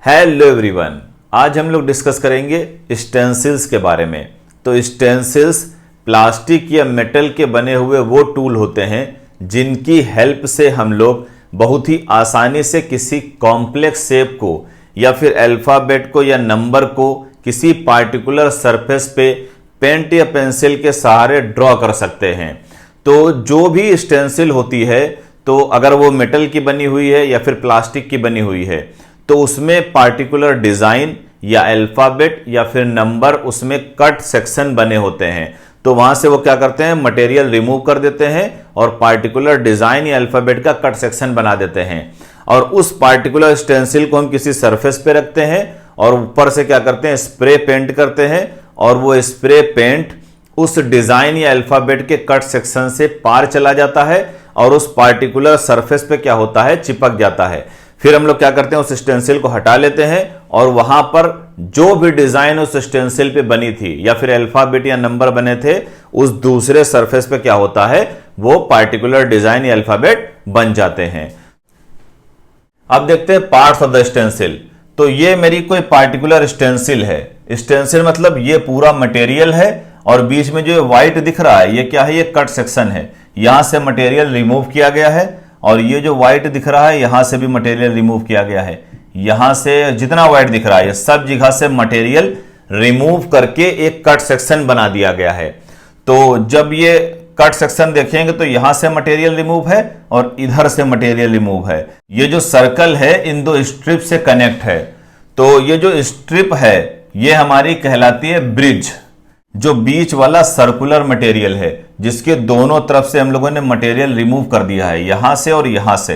Hello everyone, आज हम लोग डिस्कस करेंगे स्टेंसिल्स के बारे में। तो स्टेंसिल्स प्लास्टिक या मेटल के बने हुए वो टूल होते हैं जिनकी हेल्प से हम लोग बहुत ही आसानी से किसी कॉम्प्लेक्स शेप को या फिर अल्फ़ाबेट को या नंबर को किसी पार्टिकुलर सरफेस पे पेंट या पेंसिल के सहारे ड्रॉ कर सकते हैं। तो जो भी स्टेंसिल होती है, तो अगर वो मेटल की बनी हुई है या फिर प्लास्टिक की बनी हुई है, तो उसमें पार्टिकुलर डिजाइन या अल्फ़ाबेट या फिर नंबर उसमें कट सेक्शन बने होते हैं। तो वहां से वो क्या करते हैं, मटेरियल रिमूव कर देते हैं और पार्टिकुलर डिजाइन या अल्फ़ाबेट का कट सेक्शन बना देते हैं। और उस पार्टिकुलर स्टेंसिल को हम किसी सरफेस पे रखते हैं और ऊपर से क्या करते हैं, स्प्रे पेंट करते हैं और वो स्प्रे पेंट उस डिजाइन या अल्फ़ाबेट के कट सेक्शन से पार चला जाता है और उस पार्टिकुलर सरफेस पे क्या होता है, चिपक जाता है। फिर हम लोग क्या करते हैं, उस स्टेंसिल को हटा लेते हैं और वहां पर जो भी डिजाइन उस स्टेंसिल पे बनी थी या फिर अल्फ़ाबेट या नंबर बने थे, उस दूसरे सरफेस पे क्या होता है, वो पार्टिकुलर डिजाइन या अल्फ़ाबेट बन जाते हैं। अब देखते हैं पार्ट्स ऑफ द स्टेंसिल। तो ये मेरी कोई पार्टिकुलर स्टेंसिल है। स्टेंसिल मतलब ये पूरा मटेरियल है और बीच में जो व्हाइट दिख रहा है, ये क्या है, ये कट सेक्शन है। यहां से मटेरियल रिमूव किया गया है और ये जो व्हाइट दिख रहा है, यहां से भी मटेरियल रिमूव किया गया है। यहां से जितना व्हाइट दिख रहा है, ये सब जगह से मटेरियल रिमूव करके एक कट सेक्शन बना दिया गया है। तो जब ये कट सेक्शन देखेंगे तो यहां से मटेरियल रिमूव है और इधर से मटेरियल रिमूव है। ये जो सर्कल है इन दो स्ट्रिप से कनेक्ट है। तो ये जो स्ट्रिप है ये हमारी कहलाती है ब्रिज, जो बीच वाला सर्कुलर मटेरियल है जिसके दोनों तरफ से हम लोगों ने मटेरियल रिमूव कर दिया है, यहां से और यहां से।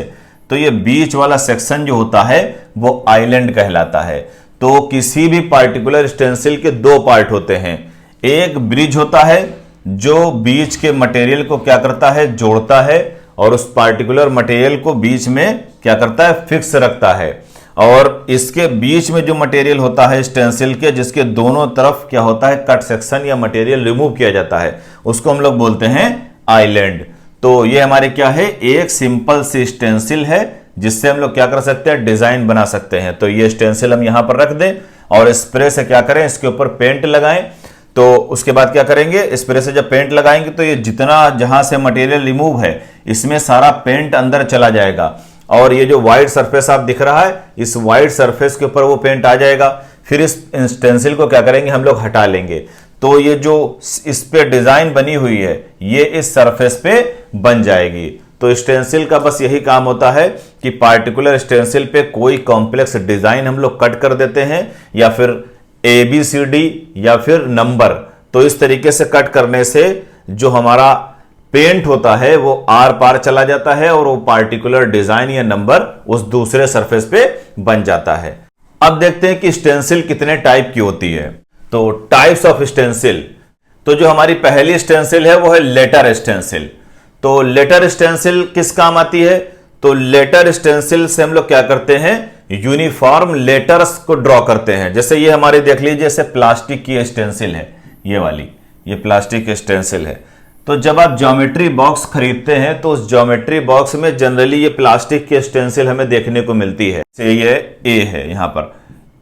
तो ये बीच वाला सेक्शन जो होता है वो आइलैंड कहलाता है। तो किसी भी पार्टिकुलर स्टेंसिल के दो पार्ट होते हैं। एक ब्रिज होता है जो बीच के मटेरियल को क्या करता है, जोड़ता है और उस पार्टिकुलर मटेरियल को बीच में क्या करता है, फिक्स रखता है। और इसके बीच में जो मटेरियल होता है स्टेंसिल के, जिसके दोनों तरफ क्या होता है, कट सेक्शन या मटेरियल रिमूव किया जाता है, उसको हम लोग बोलते हैं आइलैंड। तो ये हमारे क्या है, एक सिंपल सी स्टेंसिल है जिससे हम लोग क्या कर सकते हैं, डिजाइन बना सकते हैं। तो ये स्टेंसिल हम यहां पर रख दें और स्प्रे से क्या करें, इसके ऊपर पेंट लगाएं। तो उसके बाद क्या करेंगे, स्प्रे से जब पेंट लगाएंगे तो ये जितना जहां से मटेरियल रिमूव है इसमें सारा पेंट अंदर चला जाएगा और ये जो व्हाइट सरफेस आप दिख रहा है, इस व्हाइट सरफेस के ऊपर वो पेंट आ जाएगा। फिर इस स्टेंसिल को क्या करेंगे, हम लोग हटा लेंगे। तो ये जो इस पे डिजाइन बनी हुई है ये इस सरफेस पे बन जाएगी। तो स्टेंसिल का बस यही काम होता है कि पार्टिकुलर स्टेंसिल पे कोई कॉम्प्लेक्स डिजाइन हम लोग कट कर देते हैं या फिर ABCD या फिर नंबर। तो इस तरीके से कट करने से जो हमारा पेंट होता है वो आर पार चला जाता है और वो पार्टिकुलर डिजाइन या नंबर उस दूसरे सरफेस पे बन जाता है। अब देखते हैं कि स्टेंसिल कितने टाइप की होती है। तो टाइप्स ऑफ स्टेंसिल, तो जो हमारी पहली स्टेंसिल है वो है लेटर स्टेंसिल। तो लेटर स्टेंसिल किस काम आती है, तो लेटर स्टेंसिल से हम लोग क्या करते हैं, यूनिफॉर्म लेटर्स को ड्रॉ करते हैं। जैसे ये हमारे देख लीजिए, जैसे प्लास्टिक की स्टेंसिल है, ये वाली, ये प्लास्टिक की स्टेंसिल है। तो जब आप ज्योमेट्री बॉक्स खरीदते हैं तो उस ज्योमेट्री बॉक्स में जनरली ये प्लास्टिक की स्टेंसिल हमें देखने को मिलती है। ये ए है, यहां पर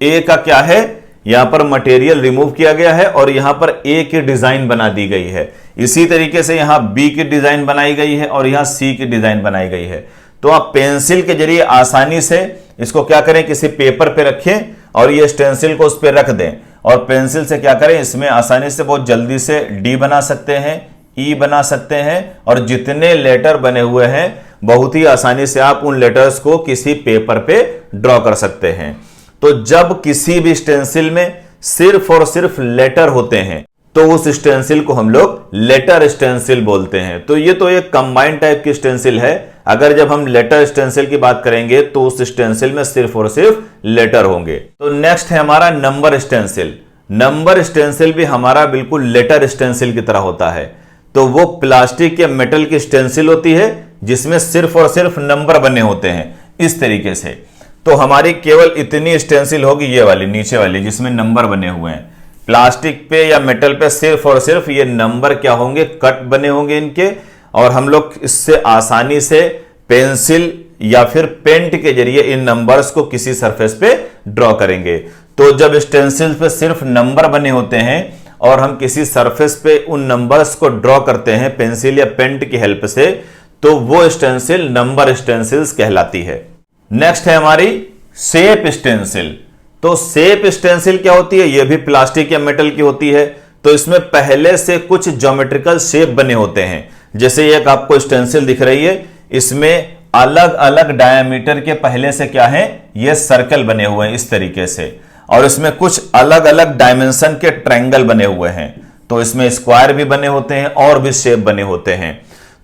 ए का क्या है, यहां पर मटेरियल रिमूव किया गया है और यहां पर ए की डिजाइन बना दी गई है। इसी तरीके से यहां बी की डिजाइन बनाई गई है और यहां सी की डिजाइन बनाई गई है। तो आप पेंसिल के जरिए आसानी से इसको क्या करें, किसी पेपर पे रखें और ये स्टेंसिल को उस पर रख दें और पेंसिल से क्या करें, इसमें आसानी से बहुत जल्दी से डी बना सकते हैं, ई बना सकते हैं और जितने लेटर बने हुए हैं बहुत ही आसानी से आप उन लेटर्स को किसी पेपर पे ड्रॉ कर सकते हैं। तो जब किसी भी स्टेंसिल में सिर्फ और सिर्फ लेटर होते हैं तो उस स्टेंसिल को हम लोग लेटर स्टेंसिल बोलते हैं। तो ये तो एक कंबाइंड टाइप की स्टेंसिल है। अगर जब हम लेटर स्टेंसिल की बात करेंगे तो उस स्टेंसिल में सिर्फ और सिर्फ लेटर होंगे। तो नेक्स्ट है हमारा नंबर स्टेंसिल। नंबर स्टेंसिल भी हमारा बिल्कुल लेटर स्टेंसिल की तरह होता है। तो वो प्लास्टिक या मेटल की स्टेंसिल होती है जिसमें सिर्फ और सिर्फ नंबर बने होते हैं इस तरीके से। तो हमारी केवल इतनी स्टेंसिल होगी, ये वाली नीचे वाली जिसमें नंबर बने हुए हैं। प्लास्टिक पे या मेटल पे सिर्फ और सिर्फ ये नंबर क्या होंगे, कट बने होंगे इनके, और हम लोग इससे आसानी से पेंसिल या फिर पेंट के जरिए इन नंबर्स को किसी सरफेस पे ड्रॉ करेंगे। तो जब स्टेंसिल पे सिर्फ नंबर बने होते हैं और हम किसी सरफेस पे उन नंबर्स को ड्रॉ करते हैं पेंसिल या पेंट की हेल्प से, तो वो स्टेंसिल नंबर स्टेंसिल्स कहलाती है। नेक्स्ट है हमारी शेप स्टेंसिल। तो शेप स्टेंसिल क्या होती है? ये भी प्लास्टिक या मेटल की होती है। तो इसमें पहले से कुछ ज्योमेट्रिकल शेप बने होते हैं। जैसे एक आपको स्टेंसिल दिख रही है, इसमें अलग अलग डायमीटर के पहले से क्या है, ये सर्कल बने हुए हैं इस तरीके से, और इसमें कुछ अलग अलग डायमेंशन के ट्रायंगल बने हुए हैं। तो इसमें स्क्वायर भी बने होते हैं और भी शेप बने होते हैं।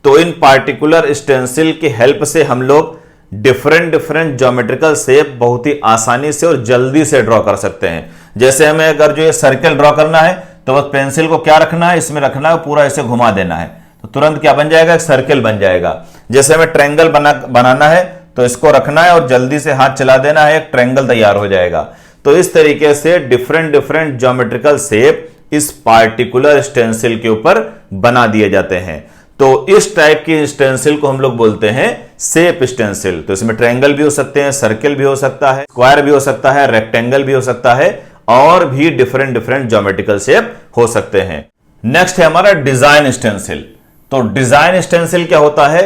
तो इन पार्टिकुलर स्टेंसिल की हेल्प से हम लोग डिफरेंट ज्योमेट्रिकल शेप बहुत ही आसानी से और जल्दी से ड्रॉ कर सकते हैं। जैसे हमें अगर जो ये सर्कल ड्रॉ करना है तो बस पेंसिल को क्या रखना है, इसमें रखना है, पूरा ऐसे घुमा देना है, तो तुरंत क्या बन जाएगा, एक सर्कल बन जाएगा। जैसे हमें ट्रायंगल बनाना है तो इसको रखना है और जल्दी से हाथ चला देना है, एक ट्रायंगल तैयार हो जाएगा। तो इस तरीके से डिफरेंट ज्योमेट्रिकल शेप इस पार्टिकुलर स्टेंसिल के ऊपर बना दिए जाते हैं। तो इस टाइप की स्टेंसिल को हम लोग बोलते हैं शेप स्टेंसिल। तो इसमें ट्रायंगल भी हो सकते हैं, सर्कल भी हो सकता है, स्क्वायर भी हो सकता है, रेक्टेंगल भी हो सकता है, और भी डिफरेंट ज्योमेट्रिकल शेप हो सकते हैं। नेक्स्ट है हमारा डिजाइन स्टेंसिल। तो डिजाइन स्टेंसिल क्या होता है?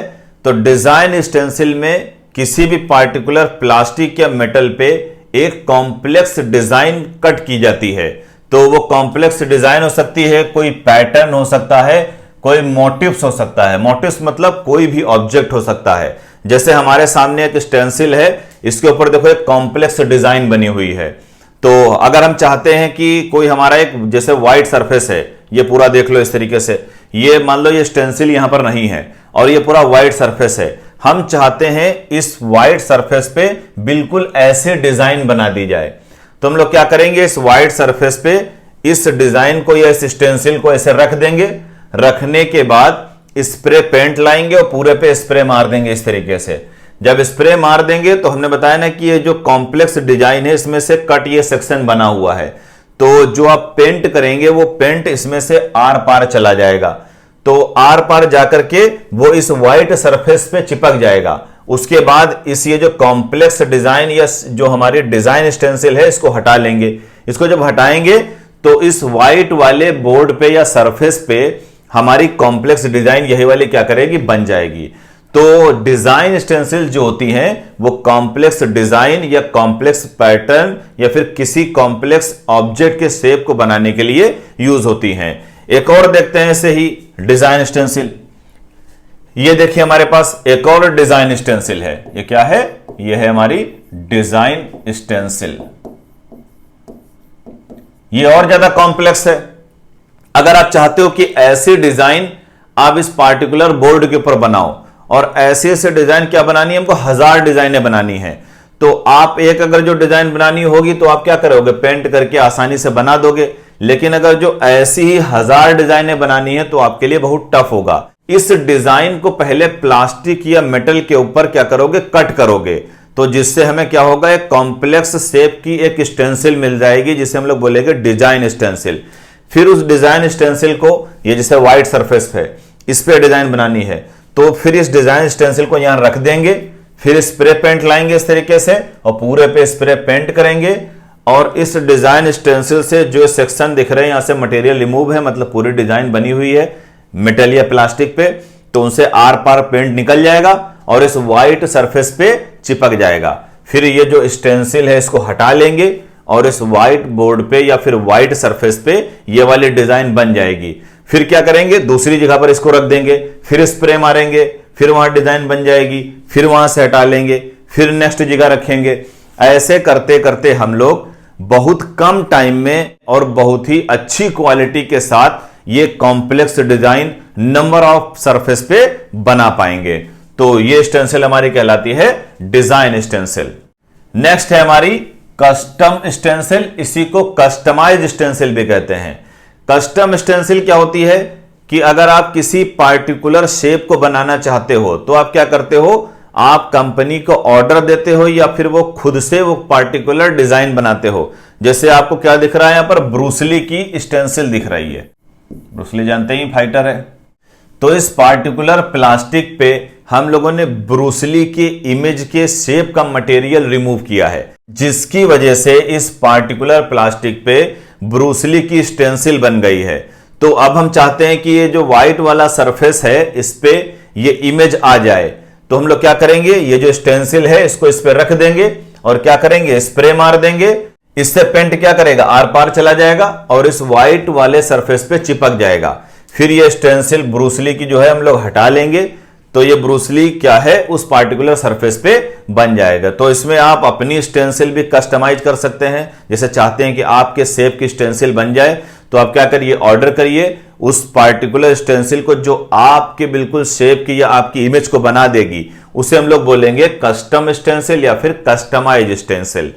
तो डिजाइन स्टेंसिल में किसी भी पार्टिकुलर प्लास्टिक या मेटल पे एक कॉम्प्लेक्स डिजाइन कट की जाती है। तो वो कॉम्प्लेक्स डिजाइन हो सकती है, कोई पैटर्न हो सकता है, कोई मोटिव्स हो सकता है। मोटिव्स मतलब कोई भी ऑब्जेक्ट हो सकता है। जैसे हमारे सामने एक स्टेंसिल है, इसके ऊपर देखो एक कॉम्प्लेक्स डिजाइन बनी हुई है। तो अगर हम चाहते हैं कि कोई हमारा एक जैसे व्हाइट सरफेस है, ये पूरा देख लो इस तरीके से, ये मान लो ये स्टेंसिल यहां पर नहीं है और ये पूरा व्हाइट सरफेस है। हम चाहते हैं इस व्हाइट सरफेस पे बिल्कुल ऐसे डिजाइन बना दी जाए, तो हम लोग क्या करेंगे, इस व्हाइट सरफेस पे इस डिजाइन को या इस स्टेंसिल को ऐसे रख देंगे। रखने के बाद स्प्रे पेंट लाएंगे और पूरे पे स्प्रे मार देंगे इस तरीके से। जब स्प्रे मार देंगे तो हमने बताया ना कि ये जो कॉम्प्लेक्स डिजाइन है इसमें से कट ये सेक्शन बना हुआ है, तो जो आप पेंट करेंगे वो पेंट इसमें से आर पार चला जाएगा। तो आर पार जाकर के वो इस व्हाइट सरफेस पे चिपक जाएगा। उसके बाद इस ये जो कॉम्प्लेक्स डिजाइन या जो हमारी डिजाइन स्टेंसिल है इसको हटा लेंगे। इसको जब हटाएंगे तो इस व्हाइट वाले बोर्ड पे या सरफेस पे हमारी कॉम्प्लेक्स डिजाइन यही वाली क्या करेगी, बन जाएगी। तो डिजाइन स्टेंसिल जो होती हैं वो कॉम्प्लेक्स डिजाइन या कॉम्प्लेक्स पैटर्न या फिर किसी कॉम्प्लेक्स ऑब्जेक्ट के शेप को बनाने के लिए यूज होती हैं। एक और देखते हैं ऐसे ही डिजाइन स्टेंसिल। ये देखिए हमारे पास एक और डिजाइन स्टेंसिल है। ये क्या है? ये है हमारी डिजाइन स्टेंसिल। ये और ज्यादा कॉम्प्लेक्स है। अगर आप चाहते हो कि ऐसी डिजाइन आप इस पार्टिकुलर बोर्ड के ऊपर बनाओ और ऐसे ऐसे डिजाइन क्या बनानी है, हमको 1000 डिजाइनें बनानी है, तो आप एक अगर जो डिजाइन बनानी होगी तो आप क्या करोगे, पेंट करके आसानी से बना दोगे। लेकिन अगर जो ऐसी ही 1000 डिजाइनें बनानी है तो आपके लिए बहुत टफ होगा। इस डिजाइन को पहले प्लास्टिक या मेटल के ऊपर क्या करोगे, कट करोगे, तो जिससे हमें क्या होगा, एक कॉम्प्लेक्स शेप की एक स्टेंसिल मिल जाएगी जिसे हम लोग बोलेंगे डिजाइन स्टेंसिल। फिर उस डिजाइन स्टेंसिल को ये जैसे व्हाइट सरफेस है इस पे डिजाइन बनानी है, तो फिर इस डिजाइन स्टेंसिल को यहां रख देंगे, फिर स्प्रे पेंट लाएंगे इस तरीके से और पूरे पे स्प्रे पेंट करेंगे। और इस डिजाइन स्टेंसिल से जो सेक्शन दिख रहे हैं यहां से मटेरियल रिमूव है, मतलब पूरी डिजाइन बनी हुई है मेटल या प्लास्टिक पे, तो उनसे आर पार पेंट निकल जाएगा और इस व्हाइट सरफेस पे चिपक जाएगा। फिर ये जो स्टेंसिल है इसको हटा लेंगे और इस व्हाइट बोर्ड पे या फिर व्हाइट सरफेस पे ये वाली डिजाइन बन जाएगी। फिर क्या करेंगे, दूसरी जगह पर इसको रख देंगे, फिर स्प्रे मारेंगे, फिर वहां डिजाइन बन जाएगी, फिर वहां से हटा लेंगे, फिर नेक्स्ट जगह रखेंगे। ऐसे करते करते हम लोग बहुत कम टाइम में और बहुत ही अच्छी क्वालिटी के साथ ये complex design number of surface पे बना पाएंगे। तो ये स्टेंसिल हमारी कहलाती है डिजाइन स्टेंसिल। नेक्स्ट है हमारी कस्टम स्टेंसिल। इसी को कस्टमाइज्ड स्टेंसिल भी कहते हैं। कस्टम स्टेंसिल क्या होती है कि अगर आप किसी पार्टिकुलर शेप को बनाना चाहते हो तो आप क्या करते हो, आप कंपनी को ऑर्डर देते हो या फिर वो खुद से वो पार्टिकुलर डिजाइन बनाते हो। जैसे आपको क्या दिख रहा है, यहां पर ब्रूसली की स्टेंसिल दिख रही है। ब्रूसली जानते ही फाइटर है। तो इस पार्टिकुलर प्लास्टिक पे हम लोगों ने ब्रूस ली के इमेज के शेप का मटेरियल रिमूव किया है, जिसकी वजह से इस पार्टिकुलर प्लास्टिक पे ब्रूस ली की स्टेंसिल बन गई है। तो अब हम चाहते हैं कि ये जो व्हाइट वाला सरफेस है इस पे ये इमेज आ जाए, तो हम लोग क्या करेंगे, ये जो स्टेंसिल है इसको इस पे रख देंगे और क्या करेंगे, स्प्रे मार देंगे। इससे पेंट क्या करेगा, आर पार चला जाएगा और इस व्हाइट वाले सरफेस पे चिपक जाएगा। फिर ये स्टेंसिल ब्रूस ली की जो है हम लोग हटा लेंगे, तो ये ब्रूस ली क्या है उस पार्टिकुलर सरफेस पे बन जाएगा। तो इसमें आप अपनी स्टेंसिल भी कस्टमाइज कर सकते हैं, जैसे चाहते हैं कि आपके शेप की स्टेंसिल बन जाए तो आप क्या करिए, ऑर्डर करिए उस पार्टिकुलर स्टेंसिल को जो आपके बिल्कुल शेप की या आपकी इमेज को बना देगी, उसे हम लोग बोलेंगे कस्टम स्टेंसिल या फिर कस्टमाइज स्टेंसिल।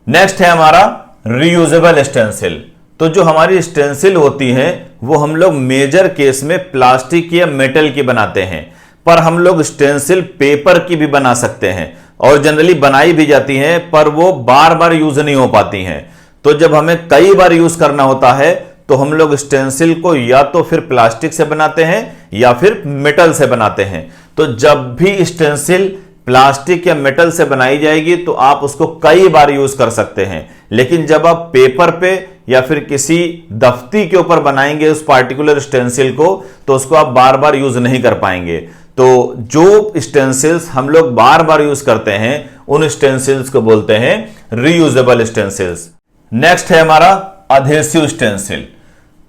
नेक्स्ट है हमारा रीयूजेबल स्टेंसिल। तो जो हमारी स्टेंसिल होती हैं वो हम लोग मेजर केस में प्लास्टिक या मेटल की बनाते हैं, पर हम लोग स्टेंसिल पेपर की भी बना सकते हैं और जनरली बनाई भी जाती हैं, पर वो बार बार यूज नहीं हो पाती हैं। तो जब हमें कई बार यूज करना होता है तो हम लोग स्टेंसिल को या तो फिर प्लास्टिक से बनाते हैं या फिर मेटल से बनाते हैं। तो जब भी स्टेंसिल प्लास्टिक या मेटल से बनाई जाएगी तो आप उसको कई बार यूज कर सकते हैं, लेकिन जब आप पेपर पे या फिर किसी दफ्ती के ऊपर बनाएंगे उस पार्टिकुलर स्टेंसिल को, तो उसको आप बार बार यूज नहीं कर पाएंगे। तो जो स्टेंसिल्स हम लोग बार बार यूज करते हैं उन स्टेंसिल्स को बोलते हैं रीयूजेबल स्टेंसिल्स। नेक्स्ट है हमारा अधेसिव स्टेंसिल।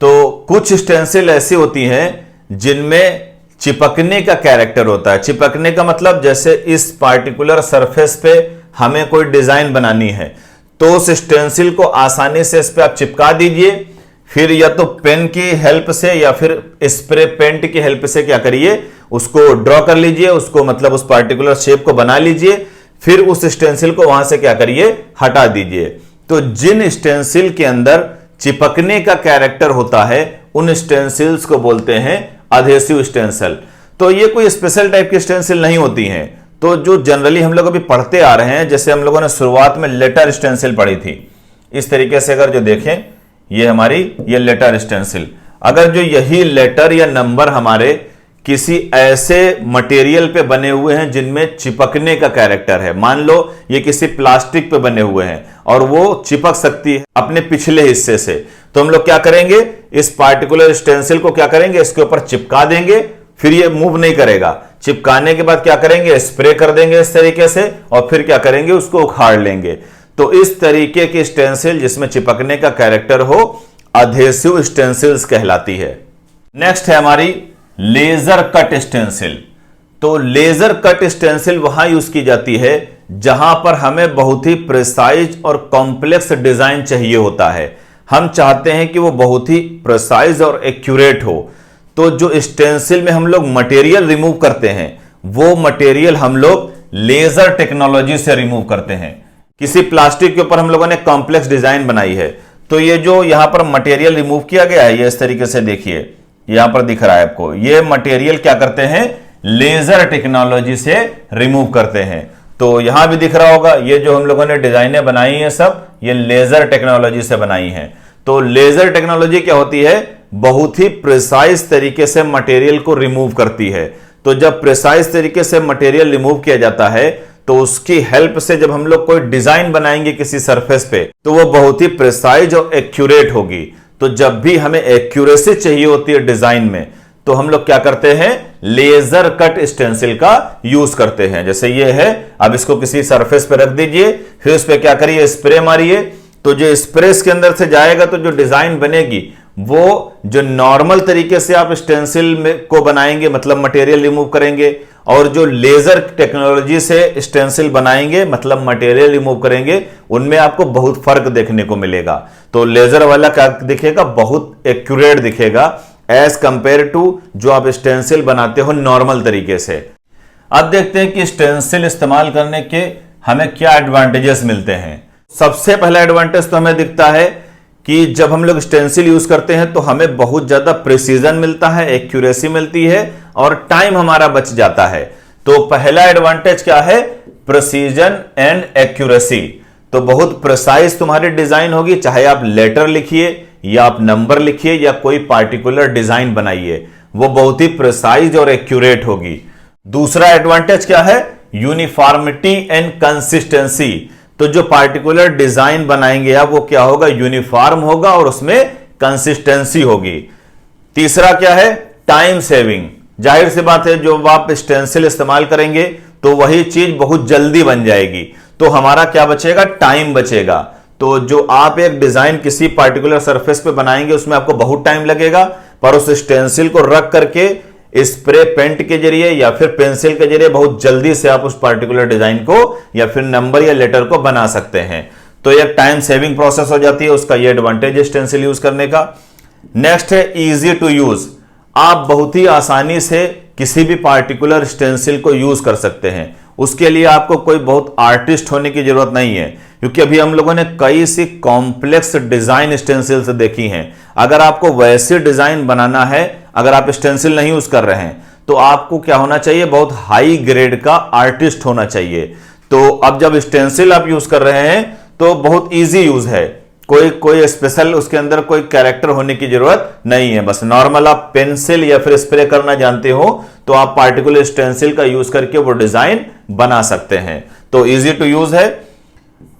तो कुछ स्टेंसिल ऐसी होती हैं जिनमें चिपकने का कैरेक्टर होता है। चिपकने का मतलब जैसे इस पार्टिकुलर सरफेस पे हमें कोई डिजाइन बनानी है तो उस स्टेंसिल को आसानी से इस पे आप चिपका दीजिए, फिर या तो पेन की हेल्प से या फिर स्प्रे पेंट की हेल्प से क्या करिए, उसको ड्रॉ कर लीजिए, उसको मतलब उस पार्टिकुलर शेप को बना लीजिए, फिर उस स्टेंसिल को वहां से क्या करिए, हटा दीजिए। तो जिन स्टेंसिल के अंदर चिपकने का कैरेक्टर होता है उन स्टेंसिल्स को बोलते हैं अधेसिव स्टेंसिल। तो ये कोई स्पेशल टाइप की स्टेंसिल नहीं होती हैं, तो जो जनरली हम लोग अभी पढ़ते आ रहे हैं, जैसे हम लोगों ने शुरुआत में लेटर स्टेंसिल पढ़ी थी, इस तरीके से अगर जो देखें ये हमारी ये लेटर स्टेंसिल, अगर जो यही लेटर या नंबर हमारे किसी ऐसे मटेरियल पे बने हुए हैं जिनमें चिपकने का कैरेक्टर है, मान लो ये किसी प्लास्टिक पे बने हुए हैं और वो चिपक सकती है अपने पिछले हिस्से से, तो हम लोग क्या करेंगे, इस पार्टिकुलर स्टेंसिल को क्या करेंगे, इसके ऊपर चिपका देंगे, फिर ये मूव नहीं करेगा। चिपकाने के बाद क्या करेंगे, स्प्रे कर देंगे इस तरीके से और फिर क्या करेंगे, उसको उखाड़ लेंगे। तो इस तरीके की स्टेंसिल जिसमें चिपकने का कैरेक्टर हो अधेसिव स्टेंसिल्स कहलाती है। नेक्स्ट है हमारी लेजर कट स्टेंसिल। तो लेजर कट स्टेंसिल वहां यूज की जाती है जहां पर हमें बहुत ही प्रिसाइज और कॉम्प्लेक्स डिजाइन चाहिए होता है। हम चाहते हैं कि वो बहुत ही प्रिसाइज और एक्यूरेट हो। तो जो स्टेंसिल में हम लोग मटेरियल रिमूव करते हैं वो मटेरियल हम लोग लेजर टेक्नोलॉजी से रिमूव करते हैं। किसी प्लास्टिक के ऊपर हम लोगों ने कॉम्प्लेक्स डिजाइन बनाई है, तो ये जो यहां पर मटेरियल रिमूव किया गया है, ये इस तरीके से देखिए यहां पर दिख रहा है आपको, ये मटेरियल क्या करते हैं, लेजर टेक्नोलॉजी से रिमूव करते हैं। तो यहां भी दिख रहा होगा, ये जो हम लोगों ने डिजाइनें बनाई हैं सब ये लेजर टेक्नोलॉजी से बनाई हैं। तो लेजर टेक्नोलॉजी क्या होती है, बहुत ही प्रिसाइज तरीके से मटेरियल को रिमूव करती है। तो जब प्रिसाइज तरीके से मटेरियल रिमूव किया जाता है तो उसकी हेल्प से जब हम लोग कोई डिजाइन बनाएंगे किसी सरफेस पे तो वो बहुत ही प्रिसाइज और एक्यूरेट होगी। तो जब भी हमें एक्यूरेसी चाहिए होती है डिजाइन में तो हम लोग क्या करते हैं, लेजर कट स्टेंसिल का यूज करते हैं। जैसे ये है, अब इसको किसी सरफेस पे रख दीजिए, फिर उस पे क्या करिए, स्प्रे मारिए, तो जो स्प्रे के अंदर से जाएगा तो जो डिजाइन बनेगी वो जो नॉर्मल तरीके से आप स्टेंसिल में को बनाएंगे मतलब मटेरियल रिमूव करेंगे, और जो लेजर टेक्नोलॉजी से स्टेंसिल बनाएंगे मतलब मटेरियल रिमूव करेंगे, उनमें आपको बहुत फर्क देखने को मिलेगा। तो लेजर वाला क्या दिखेगा, बहुत एक्यूरेट दिखेगा एज कंपेयर टू जो आप स्टेंसिल बनाते हो नॉर्मल तरीके से। अब देखते हैं कि स्टेंसिल इस्तेमाल करने के हमें क्या एडवांटेजेस मिलते हैं। सबसे पहला एडवांटेज तो हमें दिखता है कि जब हम लोग स्टेंसिल यूज करते हैं तो हमें बहुत ज्यादा प्रिसीजन मिलता है, एक्यूरेसी मिलती है और टाइम हमारा बच जाता है। तो पहला एडवांटेज क्या है, प्रिसीजन एंड एक्यूरेसी। तो बहुत प्रिसाइज तुम्हारी डिजाइन होगी, चाहे आप लेटर लिखिए या आप नंबर लिखिए या कोई पार्टिकुलर डिजाइन बनाइए, वो बहुत ही प्रिसाइज और एक्यूरेट होगी। दूसरा एडवांटेज क्या है? Uniformity and consistency. तो जो पार्टिकुलर डिजाइन बनाएंगे आप, वो क्या होगा? यूनिफॉर्म होगा और उसमें कंसिस्टेंसी होगी। तीसरा क्या है? Time saving. जाहिर सी बात है, जो आप स्टेंसिल इस्तेमाल करेंगे तो वही चीज बहुत जल्दी बन जाएगी, तो हमारा क्या बचेगा? टाइम बचेगा। तो जो आप एक डिजाइन किसी पार्टिकुलर सरफेस पे बनाएंगे उसमें आपको बहुत टाइम लगेगा, पर उस स्टेंसिल को रख करके स्प्रे पेंट के जरिए या फिर पेंसिल के जरिए बहुत जल्दी से आप उस पार्टिकुलर डिजाइन को या फिर नंबर या लेटर को बना सकते हैं। तो एक टाइम सेविंग प्रोसेस हो जाती है, उसका ये एडवांटेज है स्टेंसिल यूज करने का। नेक्स्ट है इजी टू यूज। आप बहुत ही आसानी से किसी भी पार्टिकुलर स्टेंसिल को यूज कर सकते हैं। उसके लिए आपको कोई बहुत आर्टिस्ट होने की जरूरत नहीं है, क्योंकि अभी हम लोगों ने कई सी कॉम्प्लेक्स डिजाइन स्टेंसिल्स देखी हैं। अगर आपको वैसे डिजाइन बनाना है, अगर आप स्टेंसिल नहीं यूज कर रहे हैं, तो आपको क्या होना चाहिए? बहुत हाई ग्रेड का आर्टिस्ट होना चाहिए। तो अब जब स्टेंसिल आप यूज कर रहे हैं तो बहुत इजी यूज है, कोई स्पेशल उसके अंदर कोई कैरेक्टर होने की जरूरत नहीं है। बस नॉर्मल आप पेंसिल या फिर स्प्रे करना जानते हो तो आप पार्टिकुलर स्टेंसिल का यूज करके वो डिजाइन बना सकते हैं। तो इजी टू यूज है,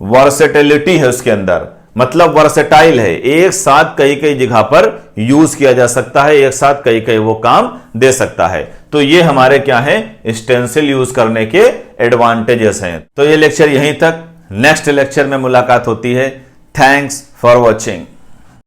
वर्सेटिलिटी है उसके अंदर, मतलब वर्सेटाइल है, एक साथ कई कई जगह पर यूज किया जा सकता है, एक साथ कई कई वो काम दे सकता है। तो ये हमारे क्या है? स्टेंसिल यूज करने के एडवांटेजेस हैं। तो ये लेक्चर यहीं तक, नेक्स्ट लेक्चर में मुलाकात होती है। Thanks for watching.